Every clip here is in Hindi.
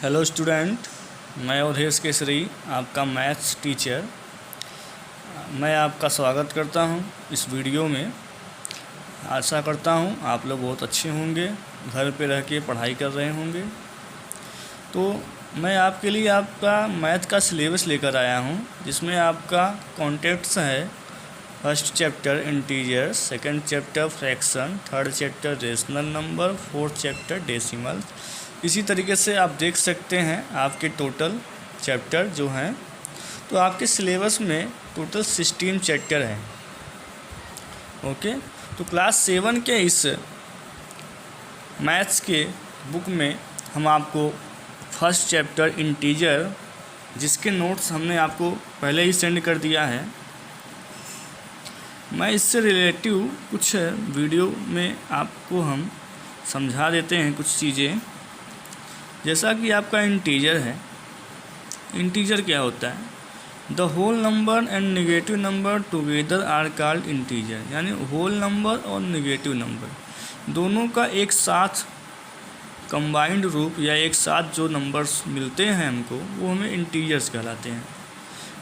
हेलो स्टूडेंट, मैं अवधेश केसरी आपका मैथ्स टीचर। मैं आपका स्वागत करता हूं इस वीडियो में। आशा करता हूं आप लोग बहुत अच्छे होंगे, घर पे रह के पढ़ाई कर रहे होंगे। तो मैं आपके लिए आपका मैथ का सिलेबस लेकर आया हूं, जिसमें आपका कॉन्टेक्ट्स है। First chapter integer, second chapter fraction, third chapter rational number, fourth chapter decimal. इसी तरीके से आप देख सकते हैं आपके टोटल चैप्टर जो हैं। तो आपके सिलेबस में टोटल 16 चैप्टर हैं। ओके, तो क्लास 7 के इस मैथ्स के बुक में हम आपको फर्स्ट चैप्टर इंटीजर, जिसके नोट्स हमने आपको पहले ही सेंड कर दिया है। मैं इससे रिलेटिव कुछ वीडियो में आपको हम समझा देते हैं कुछ चीज़ें। जैसा कि आपका इंटीजर है, इंटीजर क्या होता है? The whole number and negative number together are called integer. यानी होल नंबर और नेगेटिव नंबर दोनों का एक साथ कंबाइंड रूप या एक साथ जो नंबर्स मिलते हैं हमको, वो हमें इंटीजर्स कहलाते हैं।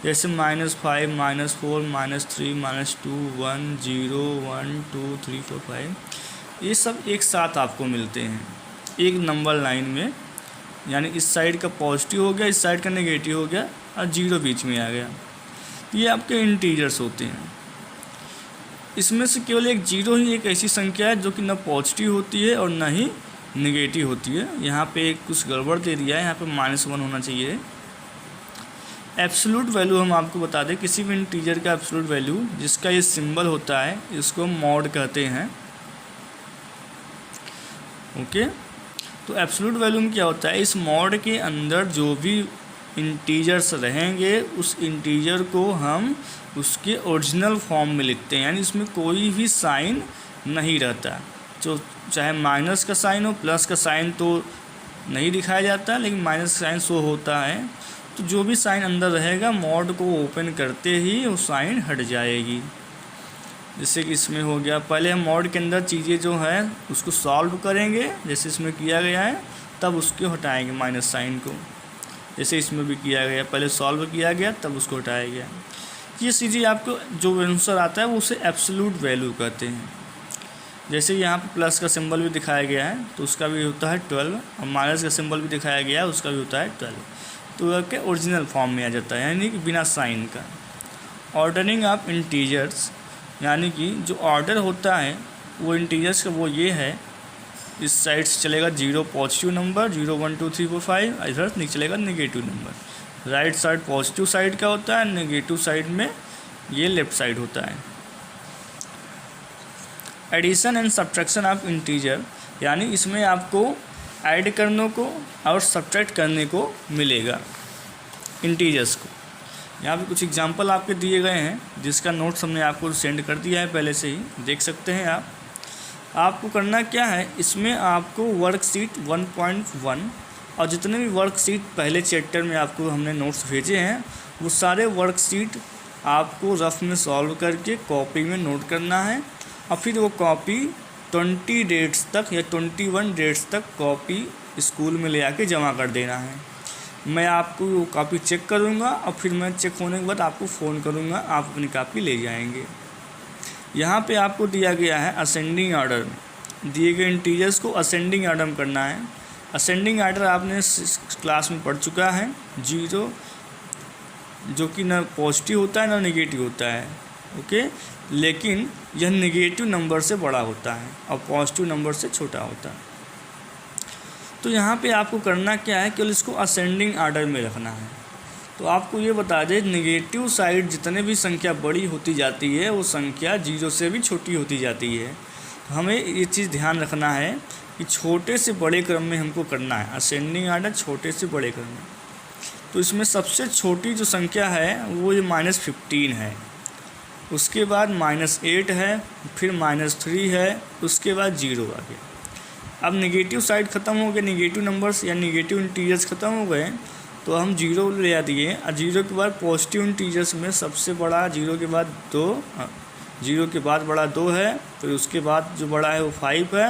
जैसे -5, -4, -3, -2, 1, 0, 1, 2, 3, 4, 5, ये सब एक साथ आपको मिलते हैं एक नंबर लाइन में। यानी इस साइड का पॉजिटिव हो गया, इस साइड का नेगेटिव हो गया और 0 बीच में आ गया। ये आपके इंटीजर्स होते हैं। इसमें से केवल एक 0 ही एक ऐसी संख्या है जो कि न पॉजिटिव होती है और न ही नेगेटिव होती है। यहाँ पे कुछ गड़बड़ दे दिया है, यहाँ पे -1 होना चाहिए। एब्सोल्यूट वैल्यू हम आपको बता दें, किसी भी इंटीजर का एब्सोल्यूट वैल्यू जिसका ये सिंबल होता है, इसको मॉड कहते हैं। ओके, तो एब्सोल्यूट वैल्यू में क्या होता है? इस मॉड के अंदर जो भी इंटीजर्स रहेंगे, उस इंटीजर को हम उसके ओरिजिनल फॉर्म में लिखते हैं। यानी इसमें कोई भी साइन नहीं रहता। जो चाहे माइनस का साइन हो, प्लस का साइन तो नहीं दिखाया जाता, लेकिन माइनस साइन शो होता है। तो जो भी साइन अंदर रहेगा, मॉड को ओपन करते ही वो साइन हट जाएगी। जैसे कि इसमें हो गया, पहले हम मॉड के अंदर चीज़ें जो है उसको सॉल्व करेंगे, जैसे इसमें किया गया है, तब उसको हटाएंगे माइनस साइन को। जैसे इसमें भी किया गया, पहले सॉल्व किया गया तब उसको हटाया गया। ये चीज़ें आपको जो आंसर आता है वो उसे एब्सोल्यूट वैल्यू कहते हैं। जैसे यहाँ पे प्लस का सिंबल भी दिखाया गया है तो उसका भी होता है 12, और माइनस का सिंबल भी दिखाया गया है उसका भी होता है 12। तो वह के ओरिजिनल फॉर्म में आ जाता है, यानी कि बिना साइन का। ऑर्डरिंग ऑफ इंटीजर्स, यानी कि जो ऑर्डर होता है वो इंटीजर्स का वो ये है, इस साइड से चलेगा 0 पॉजिटिव नंबर, 0, 1, 2, 3, 4, 5, इधर नहीं चलेगा negative number. Right side positive side का होता है, नेगेटिव साइड में ये लेफ्ट साइड होता है। Addition and subtraction of integer, यानी इसमें आपको ऐड करने को और सब्ट्रैक्ट करने को मिलेगा इंटीजर्स को। यहाँ पे कुछ एग्जांपल आपके दिए गए हैं, जिसका नोट्स हमने आपको सेंड कर दिया है पहले से ही, देख सकते हैं आप। आपको करना क्या है, इसमें आपको वर्कशीट 1.1 और जितने भी वर्कशीट पहले चैप्टर में आपको हमने नोट्स भेजे हैं, वो सारे वर्कशीट आपको रफ में सॉल्व करके कॉपी में नोट करना है। और फिर वो कॉपी 20 डेट्स तक या 21 डेट्स तक कॉपी स्कूल में ले आके जमा कर देना है। मैं आपको वो कॉपी चेक करूँगा और फिर मैं चेक होने के बाद आपको फ़ोन करूँगा, आप अपनी कॉपी ले जाएंगे। यहाँ पे आपको दिया गया है असेंडिंग ऑर्डर, दिए गए इंटीजर्स को असेंडिंग ऑर्डर में करना है। असेंडिंग ऑर्डर आपने क्लास में पढ़ चुका है। 0 जो कि ना पॉजिटिव होता है ना नेगेटिव होता है। ओके, लेकिन यह नेगेटिव नंबर से बड़ा होता है और पॉजिटिव नंबर से छोटा होता है। तो यहाँ पे आपको करना क्या है, केवल इसको असेंडिंग ऑर्डर में रखना है। तो आपको ये बता दें, नेगेटिव साइड जितने भी संख्या बड़ी होती जाती है, वो संख्या 0 से भी छोटी होती जाती है। तो हमें ये चीज़ ध्यान रखना है कि छोटे से बड़े क्रम में हमको करना है असेंडिंग ऑर्डर, छोटे से बड़े क्रम में। तो इसमें सबसे छोटी जो संख्या है वो ये -15 है, उसके बाद -8 है, फिर -3 है, उसके बाद 0 आ गया। अब नेगेटिव साइड ख़त्म हो गए, नेगेटिव नंबर्स या नेगेटिव इंटीजर्स ख़त्म हो गए, तो हम 0 ले दिए। और 0 के बाद पॉजिटिव इंटीजर्स में सबसे बड़ा 0 के बाद 2, 0 के बाद बड़ा 2 है, फिर उसके बाद जो बड़ा है वो 5 है,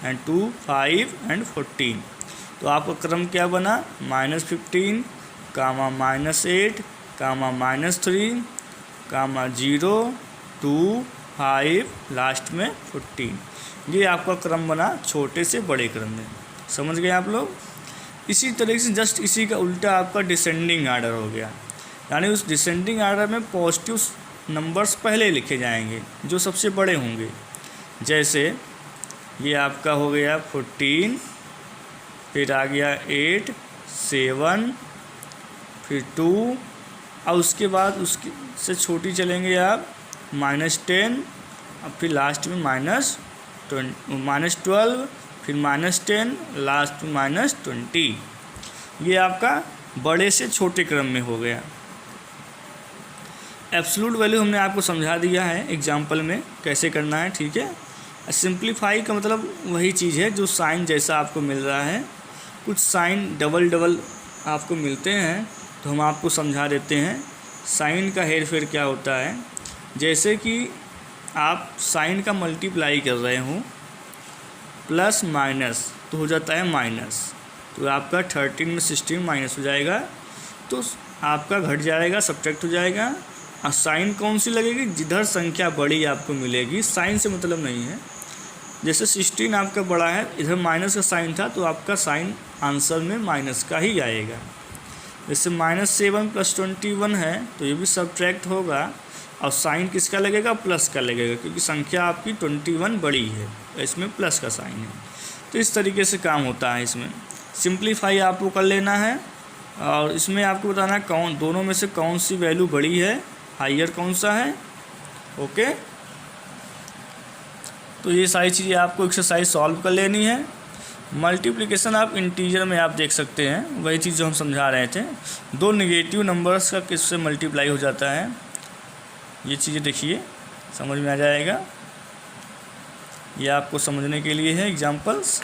एंड 2, 5 एंड 14। तो आपका क्रम क्या बना, -15 कामा -8 कामा -3 कामा 0 2 5 लास्ट में 14। ये आपका क्रम बना छोटे से बड़े क्रम में। समझ गए आप लोग। इसी तरीके से जस्ट इसी का उल्टा आपका डिसेंडिंग आर्डर हो गया, यानी उस डिसेंडिंग आर्डर में पॉजिटिव नंबर्स पहले लिखे जाएंगे जो सबसे बड़े होंगे। जैसे ये आपका हो गया 14, फिर आ गया 8 7 फिर 2, और उसके बाद उसकी से छोटी चलेंगे आप -10, अब फिर लास्ट में -12 फिर -10 लास्ट में -20। ये आपका बड़े से छोटे क्रम में हो गया। एब्सोल्यूट वैल्यू हमने आपको समझा दिया है एग्जाम्पल में कैसे करना है, ठीक है। सिंप्लीफाई का मतलब वही चीज़ है जो साइन जैसा आपको मिल रहा है। कुछ साइन डबल आपको मिलते हैं तो हम आपको समझा देते हैं साइन का हेर फेर क्या होता है। जैसे कि आप साइन का मल्टीप्लाई कर रहे हो प्लस माइनस तो हो जाता है माइनस, तो आपका 13 में 16 माइनस हो जाएगा, तो आपका घट जाएगा, सब्ट्रैक्ट हो जाएगा। और साइन कौन सी लगेगी, जिधर संख्या बड़ी आपको मिलेगी, साइन से मतलब नहीं है। जैसे 16 आपका बड़ा है, इधर माइनस का साइन था तो आपका साइन आंसर में माइनस का ही आएगा। जैसे -7 + 21 है तो ये भी सब्ट्रैक्ट होगा, और साइन किसका लगेगा, प्लस का लगेगा, क्योंकि संख्या आपकी 21 बड़ी है, इसमें प्लस का साइन है। तो इस तरीके से काम होता है। इसमें सिंप्लीफाई आपको कर लेना है, और इसमें आपको बताना है दोनों में से कौन सी वैल्यू बड़ी है, हाइयर कौन सा है। ओके, तो ये सारी चीज़ें आपको एक्सरसाइज सॉल्व कर लेनी है। मल्टीप्लिकेशन आप इंटीजर में आप देख सकते हैं, वही चीज़ जो हम समझा रहे थे। दो नेगेटिव नंबर्स का किससे मल्टीप्लाई हो जाता है, ये चीज़ें देखिए समझ में आ जाएगा। ये आपको समझने के लिए है एग्जांपल्स।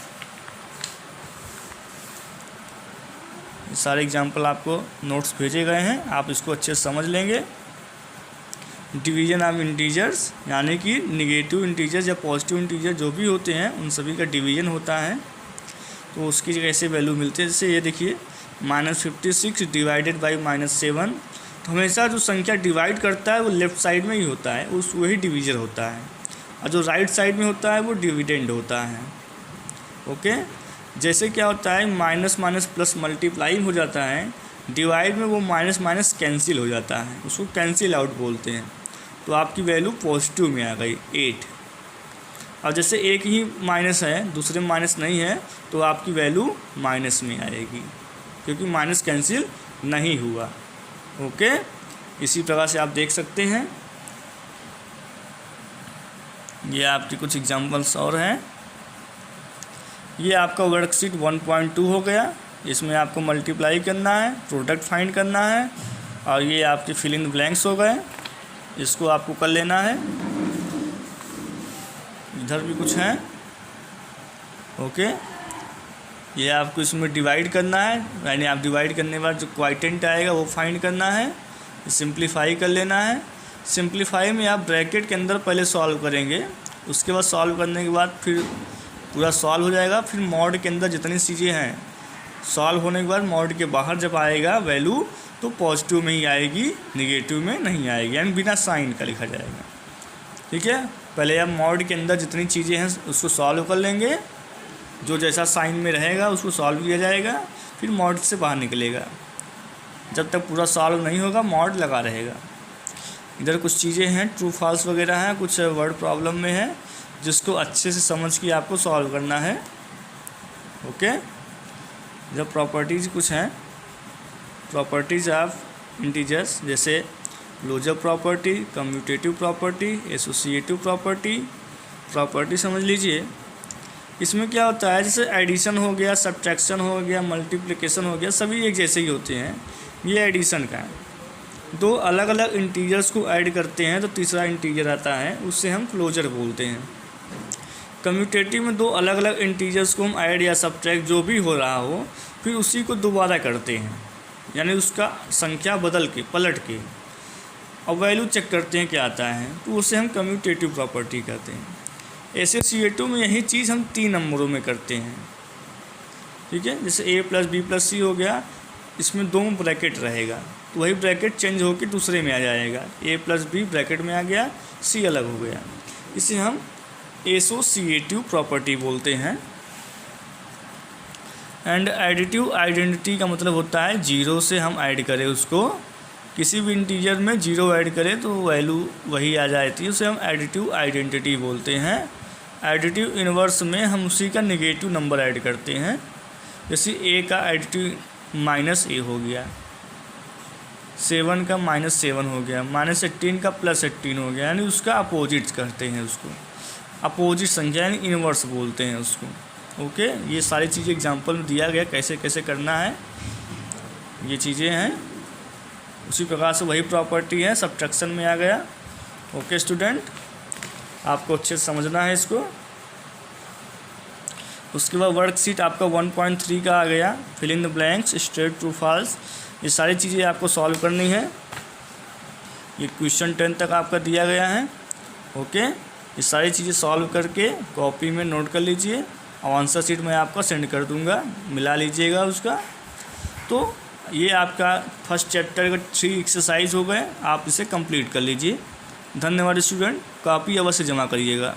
सारे एग्जांपल आपको नोट्स भेजे गए हैं, आप इसको अच्छे से समझ लेंगे। डिवीजन ऑफ इंटीजर्स, यानी कि निगेटिव इंटीजर्स या पॉजिटिव इंटीजर जो भी होते हैं उन सभी का डिवीजन होता है, तो उसकी कैसे वैल्यू मिलते हैं। जैसे ये देखिए -56 डिवाइडेड बाई -7, तो हमेशा जो संख्या डिवाइड करता है वो लेफ़्ट साइड में ही होता है, वही डिवीजर होता है, और जो राइट साइड में होता है वो डिविडेंड होता है। ओके, जैसे क्या होता है माइनस माइनस प्लस मल्टीप्लाई हो जाता है, डिवाइड में वो माइनस माइनस कैंसिल हो जाता है, उसको कैंसिल आउट बोलते हैं, तो आपकी वैल्यू पॉजिटिव में आ गई 8। और जैसे एक ही माइनस है, दूसरे में माइनस नहीं है, तो आपकी वैल्यू माइनस में आएगी, क्योंकि माइनस कैंसिल नहीं हुआ। ओके, इसी प्रकार से आप देख सकते हैं। ये आपके कुछ एग्जांपल्स और हैं। ये आपका वर्कशीट 1.2 हो गया, इसमें आपको मल्टीप्लाई करना है, प्रोडक्ट फाइंड करना है, और ये आपके फिल इन ब्लैंक्स हो गए, इसको आपको कर लेना है। इधर भी कुछ है। ओके, ये आपको इसमें डिवाइड करना है, यानी आप डिवाइड करने के बाद जो क्वाइटेंट आएगा वो फाइंड करना है, सिंप्लीफाई कर लेना है। सिंप्लीफाई में आप ब्रैकेट के अंदर पहले सॉल्व करेंगे, उसके बाद सॉल्व करने के बाद फिर पूरा सॉल्व हो जाएगा। फिर मॉड के अंदर जितनी चीज़ें हैं सॉल्व होने के बाद मॉड के बाहर जब आएगा वैल्यू तो पॉजिटिव में ही आएगी, निगेटिव में नहीं आएगी, यानी बिना साइन का लिखा जाएगा। ठीक है, पहले आप मॉड के अंदर जितनी चीज़ें हैं उसको सॉल्व कर लेंगे, जो जैसा साइन में रहेगा उसको सॉल्व किया जाएगा, फिर मॉड से बाहर निकलेगा। जब तक पूरा सॉल्व नहीं होगा मॉड लगा रहेगा। इधर कुछ चीज़ें हैं ट्रू फॉल्स वगैरह हैं, कुछ वर्ड प्रॉब्लम में है, जिसको अच्छे से समझ के आपको सॉल्व करना है। ओके, जब प्रॉपर्टीज़ कुछ हैं, प्रॉपर्टीज़ ऑफ इंटीजर्स, जैसे closure property, commutative property, associative property. Property समझ लीजिए, इसमें क्या होता है, जैसे एडिशन हो गया, सब्ट्रैक्शन हो गया, मल्टीप्लिकेशन हो गया, सभी एक जैसे ही होते हैं। ये एडिशन का है, दो अलग अलग इंटीजर्स को ऐड करते हैं तो तीसरा इंटीजर आता है, उससे हम क्लोजर बोलते हैं। कम्यूटेटिव में दो अलग अलग इंटीजर्स को हम ऐड या सब्ट्रैक्ट जो भी हो रहा हो, फिर उसी को दोबारा करते हैं, यानी उसका संख्या बदल के पलट के और वैल्यू चेक करते हैं क्या आता है, तो उसे हम कम्यूटेटिव प्रॉपर्टी कहते हैं। एसोसिएटिव में यही चीज़ हम 3 नंबरों में करते हैं। ठीक है। जैसे a प्लस बी प्लस सी हो गया, इसमें 2 ब्रैकेट रहेगा, तो वही ब्रैकेट चेंज होकर दूसरे में आ जाएगा। a प्लस बी ब्रैकेट में आ गया, c अलग हो गया, इसे हम एसोसिएटिव प्रॉपर्टी बोलते हैं। एंड एडिटिव आइडेंटिटी का मतलब होता है जीरो से हम ऐड करें उसको, किसी भी इंटीजर में जीरो ऐड करें तो वैल्यू वही आ जाती है, उसे हम एडिटिव आइडेंटिटी बोलते हैं। एडिटिव इन्वर्स में हम उसी का नेगेटिव नंबर ऐड करते हैं। जैसे a का एडिटिव -a हो गया, 7 का -7 हो गया, -18 का +18 हो गया, यानी उसका अपोजिट करते हैं उसको, अपोजिट संख्या यानी इन्वर्स बोलते हैं उसको। ओके, ये सारी चीज़ें एग्जांपल में दिया गया कैसे कैसे करना है, ये चीज़ें हैं। उसी प्रकार से वही प्रॉपर्टी है सब्ट्रैक्शन में आ गया। ओके स्टूडेंट, आपको अच्छे से समझना है इसको। उसके बाद वर्कशीट आपका 1.3 का आ गया, fill in the blanks, straight true false, ये सारी चीज़ें आपको सॉल्व करनी है। ये क्वेश्चन 10 तक आपका दिया गया है। ओके, ये सारी चीज़ें सॉल्व करके कॉपी में नोट कर लीजिए, और आंसर शीट मैं आपको सेंड कर दूंगा, मिला लीजिएगा उसका। तो ये आपका फर्स्ट चैप्टर का 3 एक्सरसाइज हो गए, आप इसे कंप्लीट कर लीजिए। धन्यवाद स्टूडेंट, कॉपी अवश्य जमा करिएगा।